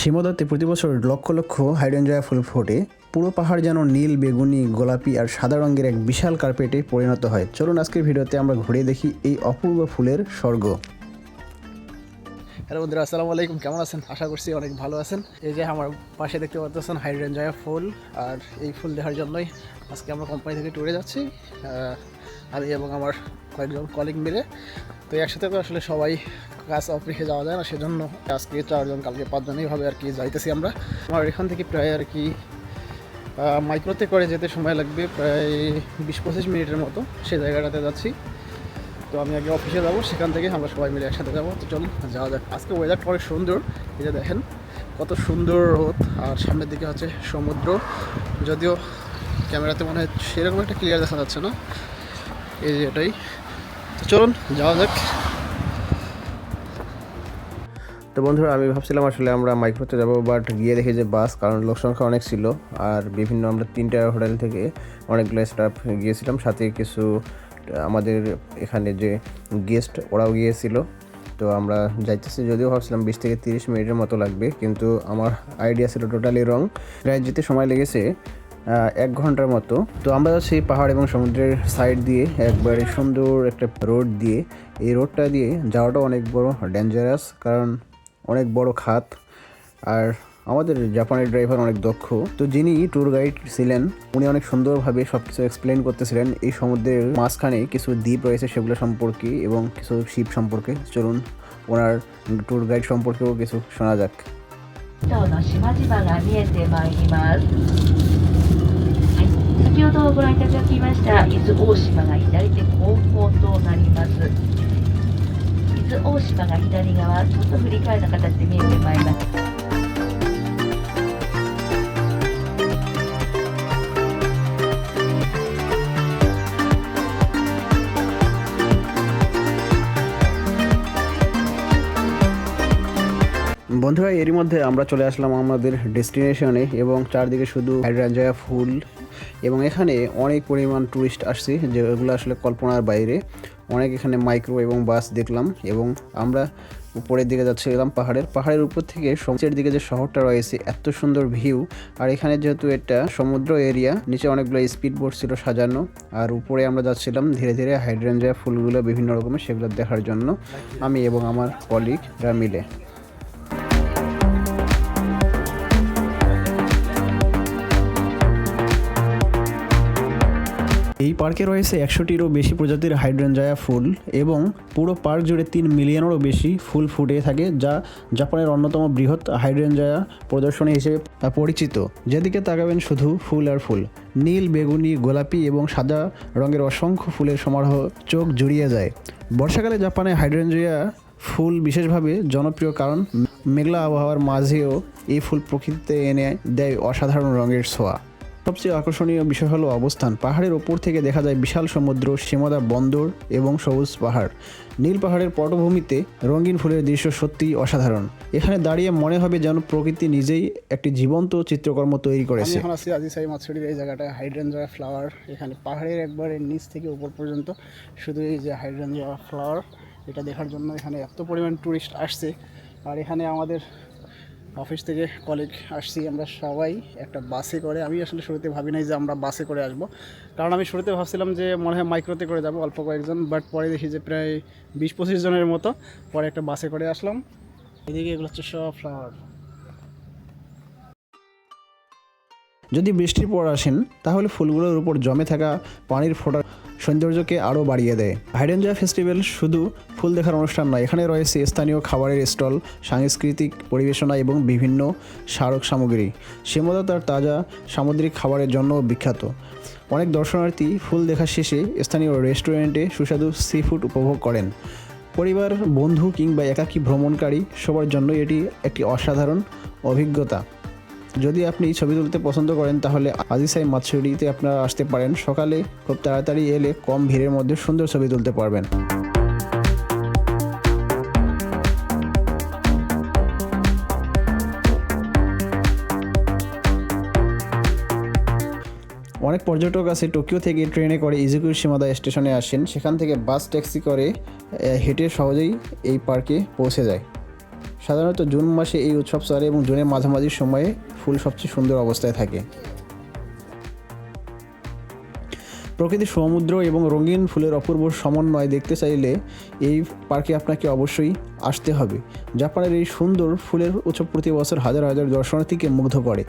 সীমাদাতে প্রতি বছর লক্ষ লক্ষ হাইড্রেঞ্জায়া ফুল ফোটে। পুরো পাহাড় যেন নীল, বেগুনি, গোলাপি আর সাদা রঙের এক বিশাল কার্পেটে পরিণত হয়। চলুন আজকের ভিডিওতে আমরা ঘুরে দেখি এই অপূর্ব ফুলের স্বর্গ। হ্যালো বন্ধুরা, আসসালামু আলাইকুম। কেমন আছেন? আশা করছি অনেক ভালো আছেন। এই যে আমার পাশে দেখতে পাচ্ছেন হাইড্রেঞ্জায়া ফুল, আর এই ফুল দেখার জন্যই আজকে আমরা কোম্পানি থেকে ট্যুরে যাচ্ছি, আমি এবং আমার কয়েকজন কলিগ মিলে। তো একসাথে তো আসলে সবাই কাজ অফ রেখে যাওয়া যায় না, সেজন্য আজকে 4 জন, কালকে 5 জন এইভাবে আর কি যাইতেছি আমরা। আমার এখান থেকে প্রায় আর কি মাইক্রোতে করে যেতে সময় লাগবে প্রায় 20-25 মিনিটের মতো। সেই জায়গাটাতে যাচ্ছি। তো আমি আগে অফিসে যাবো, সেখান থেকে আমরা সবাই মিলে একসাথে যাবো। তো চলুন যাওয়া যাক। আজকে ওয়েদারটা অনেক সুন্দর, এই যে দেখেন কত সুন্দর রোদ, আর সামনের দিকে হচ্ছে সমুদ্র। যদিও ক্যামেরাতে মনে হয় সেরকম একটা ক্লিয়ার দেখা যাচ্ছে না, এই যে এটাই। তো চলুন যাওয়া যাক। তো বন্ধুরা, আমি ভাবছিলাম আসলে আমরা মাইক্রোতে যাবো, বাট গিয়ে দেখি যে বাস, কারণ লোক সংখ্যা অনেক ছিল। আর বিভিন্ন আমরা 3টা হোটেল থেকে অনেকগুলো স্টাফ গিয়েছিলাম, সাথে কিছু আমাদের এখানে যে গেস্ট ওরাও গিয়েছিল। তো আমরা যাইতেছি, যদিও ভাবছিলাম 20 থেকে 30 মিনিটের মতো লাগবে, কিন্তু আমার আইডিয়া ছিল টোটালি রং। প্রায় যেতে সময় লেগেছে 1 ঘন্টার মতো। তো আমরা যাচ্ছি পাহাড় এবং সমুদ্রের সাইড দিয়ে একবারে সুন্দর একটা রোড দিয়ে। এই রোডটা দিয়ে যাওয়াটা অনেক বড় ডেঞ্জারাস, কারণ অনেক বড় খাত। আর আমাদের জাপানের ড্রাইভার অনেক দক্ষ। তো যিনি ট্যুর গাইড ছিলেন, উনি অনেক সুন্দরভাবে সব কিছু এক্সপ্লেন করতেছিলেন এই সমুদ্রের মাঝখানে কিছু দ্বীপ রয়েছে সেগুলো সম্পর্কে এবং কিছু শিপ সম্পর্কে। চলুন ওনার ট্যুর গাইড সম্পর্কেও কিছু শোনা যাক।先ほどご覧いただきました伊豆大島が左手後方となります。伊豆大島が左側、ちょっと振り返った形で見えてまいります。বন্ধুরা, এরই মধ্যে আমরা চলে আসলাম আমাদের ডেস্টিনেশনে, এবং চারদিকে শুধু হাইড্রেঞ্জায়া ফুল, এবং এখানে অনেক পরিমাণ ট্যুরিস্ট আসছে, যেগুলো আসলে কল্পনার বাইরে। অনেক এখানে মাইক্রো এবং বাস দেখলাম, এবং আমরা উপরের দিকে যাচ্ছিলাম পাহাড়ের উপর থেকে সমুদ্রের দিকে যে শহরটা রয়েছে, এত সুন্দর ভিউ। আর এখানে যেহেতু এটা সমুদ্র এরিয়া, নিচে অনেকগুলো স্পিড বোট ছিল সাজানো, আর উপরে আমরা যাচ্ছিলাম ধীরে ধীরে হাইড্রেঞ্জায়া ফুলগুলো বিভিন্ন রকমের, সেগুলো দেখার জন্য আমি এবং আমার কলিগরা মিলে। এই পার্কে রয়েছে 100টিরও বেশি প্রজাতির হাইড্রেঞ্জায়া ফুল, এবং পুরো পার্ক জুড়ে 3 মিলিয়নেরও বেশি ফুল ফুটে থাকে, যা জাপানের অন্যতম বৃহৎ হাইড্রেঞ্জায়া প্রদর্শনী হিসেবে পরিচিত। যেদিকে তাকাবেন শুধু ফুল আর ফুল, নীল, বেগুনি, গোলাপি এবং সাদা রঙের অসংখ্য ফুলের সমারোহ চোখ জুড়িয়ে যায়। বর্ষাকালে জাপানে হাইড্রেঞ্জায়া ফুল বিশেষভাবে জনপ্রিয়, কারণ মেঘলা আবহাওয়ার মাঝেও এই ফুল প্রকৃতিতে এনে দেয় অসাধারণ রঙের ছোঁয়া। সবচেয়ে আকর্ষণীয় বিষয় হলো অবস্থান। পাহাড়ের ওপর থেকে দেখা যায় বিশাল সমুদ্র, সীমাদা বন্দর এবং সবুজ পাহাড়। নীল পাহাড়ের পটভূমিতে রঙিন ফুলের দৃশ্য সত্যিই অসাধারণ। এখানে দাঁড়িয়ে মনে হবে যেন প্রকৃতি নিজেই একটি জীবন্ত চিত্রকর্ম তৈরি করেছে। এখন আছি আজিসাই মাতসুরির এই জায়গাটায়, হাইড্রেঞ্জায়া ফ্লাওয়ার। এখানে পাহাড়ের একবারে নিচ থেকে উপর পর্যন্ত শুধু এই যে হাইড্রেঞ্জায়া ফ্লাওয়ার, এটা দেখার জন্য এখানে এত পরিমাণ ট্যুরিস্ট আসছে। আর এখানে আমাদের অফিস থেকে কলিগ আসছি আমরা সবাই একটা বাসে করে। আমি আসলে শুরুতে ভাবি নাই যে আমরা বাসে করে আসবো, কারণ আমি শুরুতে ভাবছিলাম যে মনে হয় মাইক্রোতে করে যাব, অল্প কয়েকজন। বাট পরে দেখি যে প্রায় 20-25 জনের মতো, পরে একটা বাসে করে আসলাম। এদিকে এগুলো হচ্ছে সব ফ্লাওয়ার। যদি বৃষ্টির পর আসেন, তাহলে ফুলগুলোর উপর জমে থাকা পানির ফোঁটা সৌন্দর্যকে আরও বাড়িয়ে দেয়। হাইড্রেঞ্জায়া ফেস্টিভ্যাল শুধু ফুল দেখার অনুষ্ঠান নয়, এখানে রয়েছে স্থানীয় খাবারের স্টল, সাংস্কৃতিক পরিবেশনা এবং বিভিন্ন স্মারক সামগ্রী। সীমাদা তার তাজা সামুদ্রিক খাবারের জন্য বিখ্যাত। অনেক দর্শনার্থী ফুল দেখা শেষে স্থানীয় রেস্টুরেন্টে সুস্বাদু সি ফুড উপভোগ করেন। পরিবার, বন্ধু কিংবা একাকী ভ্রমণকারী সবার জন্য এটি একটি অসাধারণ অভিজ্ঞতা। যদি আপনি ছবি তুলতে পছন্দ করেন, তাহলে আজিসাই মাতসুরিতে আপনারা আসতে পারেন। সকালে খুব তাড়াতাড়ি এলে কম ভিড়ের মধ্যে সুন্দর ছবি তুলতে পারবেন। অনেক পর্যটক আছে টোকিও থেকে ট্রেনে করে ইজুকুর সীমাদা স্টেশনে আসেন, সেখান থেকে বাস ট্যাক্সি করে হেঁটে সহজেই এই পার্কে পৌঁছে যায়। সাধারণত জুন মাসে এই উৎসব চলে এবং জুনের মাঝামাঝি সময়ে ফুল সবচেয়ে সুন্দর অবস্থায় থাকে। প্রকৃতির সমুদ্র এবং রঙিন ফুলের অপূর্ব সমন্বয় দেখতে চাইলে এই পার্কে আপনাকে অবশ্যই আসতে হবে। জাপানের এই সুন্দর ফুলের উৎসব প্রতি বছর হাজার হাজার দর্শনার্থীকে মুগ্ধ করে।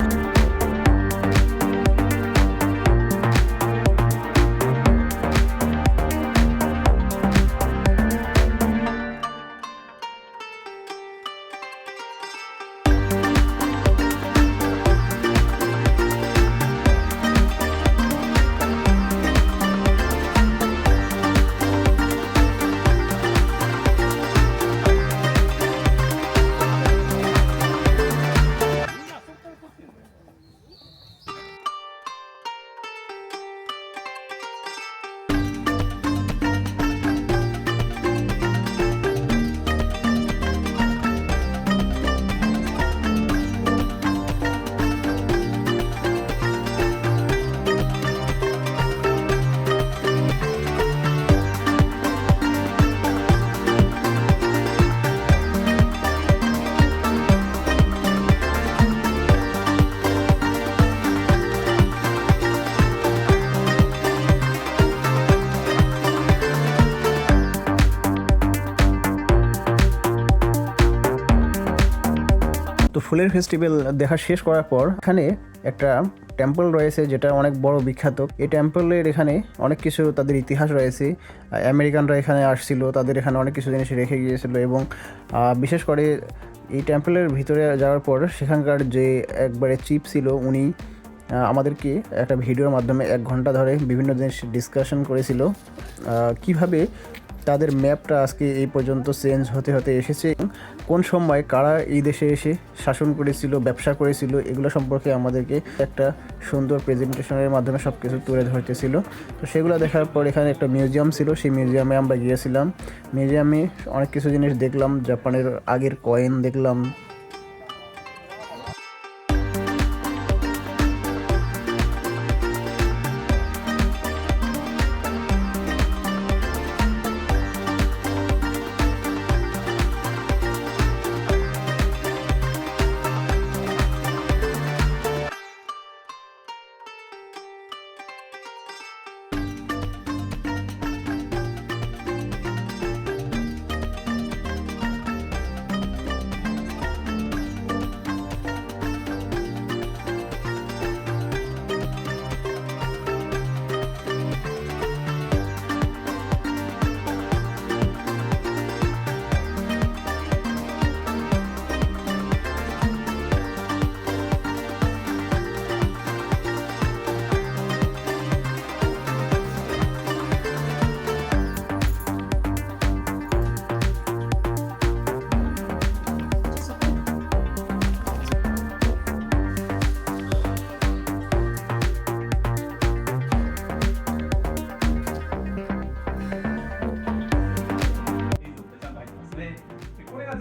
তো ফুলের ফেস্টিভ্যাল দেখা শেষ করার পর এখানে একটা টেম্পল রয়েছে যেটা অনেক বড় বিখ্যাত। এই টেম্পলের এখানে অনেক কিছু তাদের ইতিহাস রয়েছে। আমেরিকানরা এখানে আসছিল, তাদের এখানে অনেক কিছু জিনিস রেখে গিয়েছিল এবং বিশেষ করে এই টেম্পলের ভিতরে যাওয়ার পর সেখানকার যে একবারে চিফ ছিল উনি আমাদেরকে একটা ভিডিওর মাধ্যমে 1 ঘন্টা ধরে বিভিন্ন জিনিস ডিসকাশন করেছিল, কিভাবে তাদের ম্যাপটা আজকে এই পর্যন্ত চেঞ্জ হতে হতে এসেছে, কোন সময় কারা এই দেশে এসে শাসন করেছিল, ব্যবসা করেছিল, এগুলো সম্পর্কে আমাদেরকে একটা সুন্দর প্রেজেন্টেশনের মাধ্যমে সব কিছু তুলে ধরতেছিল। তো সেগুলো দেখার পর এখানে একটা মিউজিয়াম ছিল, সেই মিউজিয়ামে আমরা গিয়েছিলাম। মিউজিয়ামে অনেক কিছু জিনিস দেখলাম, জাপানের আগের কয়েন দেখলাম।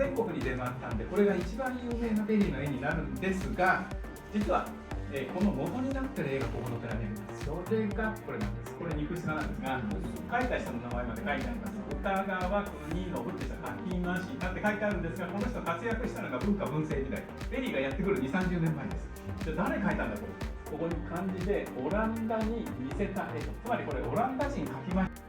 全国に出回ったんで、これが一番有名なベリーの絵になるんですが、実は、この元になってる絵がここの寺にあります。それがこれなんです。これ肉質なんですが、書いた人の名前まで書いてあります。歌川国信って書きましたって書いてあるんですが、この人活躍したのが文化文政時代。ベリーがやってくる2、30年前です。じゃあ誰書いたんだこれ。ここに漢字でオランダに似せた絵と。つまりこれオランダ人書きました。